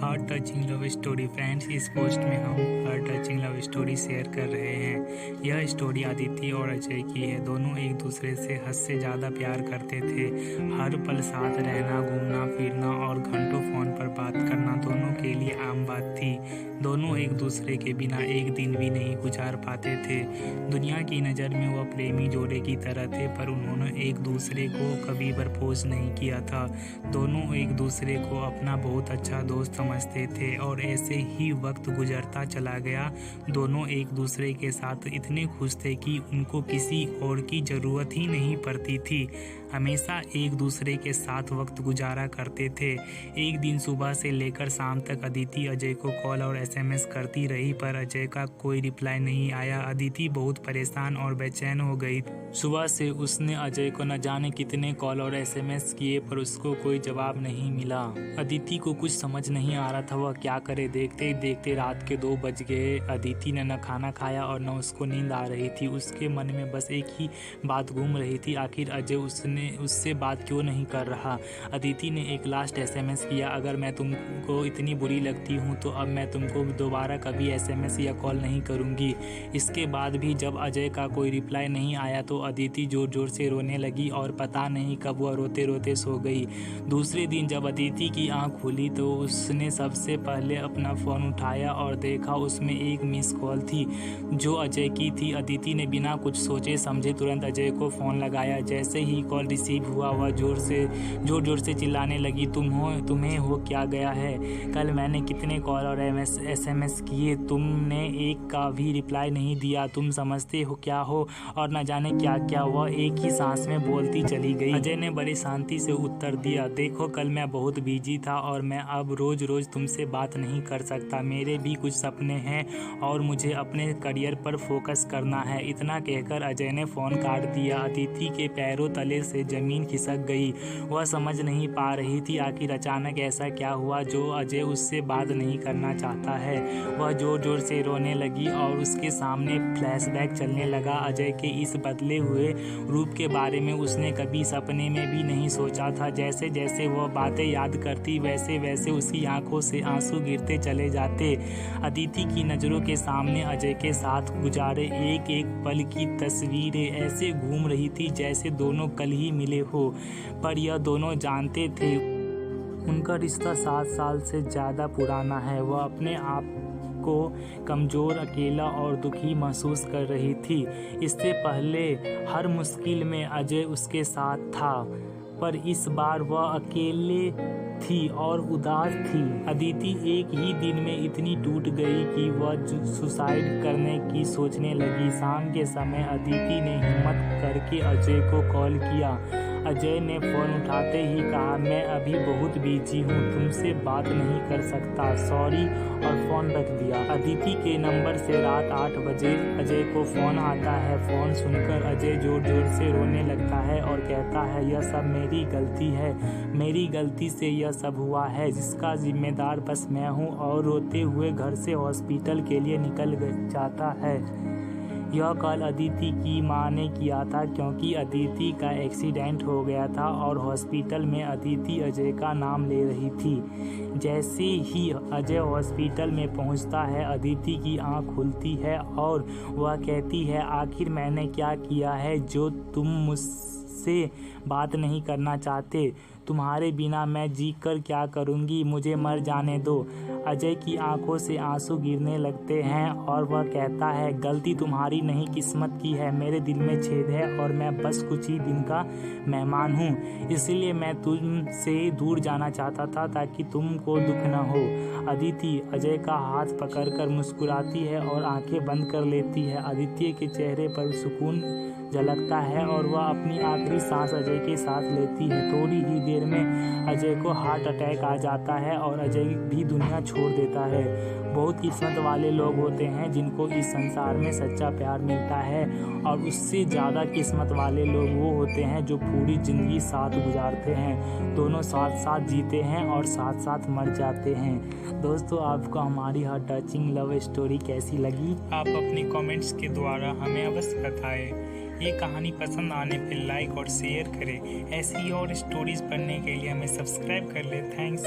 Heart touching love story friends. इस post में हम heart touching love story share कर रहे हैं। यह स्टोरी अदिति और अजय की है। दोनों एक दूसरे से हद से ज़्यादा प्यार करते थे। हर पल साथ रहना, घूमना फिरना और घंटों फ़ोन पर बात करना दोनों के लिए आम बात थी। दोनों एक दूसरे के बिना एक दिन भी नहीं गुजार पाते थे। दुनिया की नज़र में वह प्रेमी जोड़े की तरह थे, पर उन्होंने एक दूसरे को कभी प्रपोज नहीं किया था। दोनों एक दूसरे को अपना बहुत अच्छा दोस्त समझते थे और ऐसे ही वक्त गुजरता चला गया। दोनों एक दूसरे के साथ इतने खुश थे कि उनको किसी और की ज़रूरत ही नहीं पड़ती थी। हमेशा एक दूसरे के साथ वक्त गुजारा करते थे। एक दिन सुबह से लेकर शाम तक अदिति अजय को कॉल और एसएमएस करती रही, पर अजय का कोई रिप्लाई नहीं आया। अदिति बहुत परेशान और बेचैन हो गई। सुबह से उसने अजय को न जाने कितने कॉल और एसएमएस किए, पर उसको कोई जवाब नहीं मिला। अदिति को कुछ समझ नहीं आ रहा था वह क्या करे। देखते देखते रात के 2 बज गए। अदिति ने न खाना खाया और न उसको नींद आ रही थी। उसके मन में बस एक ही बात घूम रही थी, आखिर अजय उससे बात क्यों नहीं कर रहा। अदिति ने एक लास्ट एसएमएस किया, अगर मैं तुमको इतनी बुरी लगती हूँ तो अब मैं तुमको दोबारा कभी एसएमएस या कॉल नहीं करूँगी। इसके बाद भी जब अजय का कोई रिप्लाई नहीं आया तो अदिति जोर जोर से रोने लगी और पता नहीं कब वह रोते रोते सो गई। दूसरे दिन जब अदिति की आंख खुली तो उसने सबसे पहले अपना फ़ोन उठाया और देखा उसमें एक मिस कॉल थी जो अजय की थी। अदिति ने बिना कुछ सोचे समझे तुरंत अजय को फ़ोन लगाया। जैसे ही कॉल रिसीव हुआ वह जोर जोर से चिल्लाने लगी, तुम्हें हो क्या गया है? कल मैंने कितने कॉल और एसएमएस किए, तुमने एक का भी रिप्लाई नहीं दिया। तुम समझते हो क्या हो और न जाने क्या क्या। वह एक ही सांस में बोलती चली गई। अजय ने बड़ी शांति से उत्तर दिया, देखो कल मैं बहुत बिजी था और मैं अब रोज़ तुमसे बात नहीं कर सकता। मेरे भी कुछ सपने हैं और मुझे अपने करियर पर फोकस करना है। इतना कहकर अजय ने फ़ोन काट दिया। अदिति के पैरों तले से ज़मीन खिसक गई। वह समझ नहीं पा रही थी आखिर अचानक ऐसा क्या हुआ जो अजय उससे बात नहीं करना चाहता है। वह जोर जोर से रोने लगी और उसके सामने फ्लैशबैक चलने लगा। अजय के इस बदले हुए रूप के बारे में उसने कभी सपने में भी नहीं सोचा था। जैसे जैसे वह बातें याद करती वैसे वैसे उसकी आंखों से आंसू गिरते चले जाते। अदिति की नज़रों के सामने अजय के साथ गुजारे एक एक पल की तस्वीरें ऐसे घूम रही थी जैसे दोनों कल ही मिले हो। पर यह दोनों जानते थे उनका रिश्ता 7 साल से ज़्यादा पुराना है। वह अपने आप को कमज़ोर, अकेला और दुखी महसूस कर रही थी। इससे पहले हर मुश्किल में अजय उसके साथ था, पर इस बार वह अकेले थी और उदास थी। अदिति एक ही दिन में इतनी टूट गई कि वह सुसाइड करने की सोचने लगी। शाम के समय अदिति ने हिम्मत करके अजय को कॉल किया। अजय ने फ़ोन उठाते ही कहा, मैं अभी बहुत बिजी हूँ, तुमसे बात नहीं कर सकता, सॉरी, और फ़ोन रख दिया। अदिति के नंबर से रात 8 बजे अजय को फ़ोन आता है। फ़ोन सुनकर अजय जोर जोर से रोने लगता है और कहता है, यह सब मेरी गलती है, मेरी गलती से यह सब हुआ है, जिसका जिम्मेदार बस मैं हूँ। और रोते हुए घर से हॉस्पिटल के लिए निकल जाता है। यह कॉल अदिति की मां ने किया था क्योंकि अदिति का एक्सीडेंट हो गया था और हॉस्पिटल में अदिति अजय का नाम ले रही थी। जैसे ही अजय हॉस्पिटल में पहुंचता है अदिति की आंख खुलती है और वह कहती है, आखिर मैंने क्या किया है जो तुम मुझसे बात नहीं करना चाहते? तुम्हारे बिना मैं जी कर क्या करूँगी, मुझे मर जाने दो। अजय की आंखों से आंसू गिरने लगते हैं और वह कहता है, गलती तुम्हारी नहीं किस्मत की है। मेरे दिल में छेद है और मैं बस कुछ ही दिन का मेहमान हूँ, इसलिए मैं तुमसे दूर जाना चाहता था ताकि तुमको दुख न हो। अदिति अजय का हाथ पकड़कर मुस्कुराती है और आंखें बंद कर लेती है। अदिति के चेहरे पर सुकून झलकता है और वह अपनी आखिरी सांस अजय के साथ लेती है। थोड़ी ही देर में अजय को हार्ट अटैक आ जाता है और अजय भी दुनिया छोड़ देता है। बहुत किस्मत वाले लोग होते हैं जिनको इस संसार में सच्चा प्यार मिलता है, और उससे ज़्यादा किस्मत वाले लोग वो होते हैं जो पूरी ज़िंदगी साथ गुजारते हैं। दोनों साथ साथ जीते हैं और साथ साथ मर जाते हैं। दोस्तों, आपको हमारी हार्ट टचिंग लव स्टोरी कैसी लगी? आप अपने कमेंट्स के द्वारा हमें अवश्य बताएं। ये कहानी पसंद आने पर लाइक और शेयर करें। ऐसी और स्टोरीज पढ़ने के लिए हमें सब्सक्राइब कर लें। थैंक्स।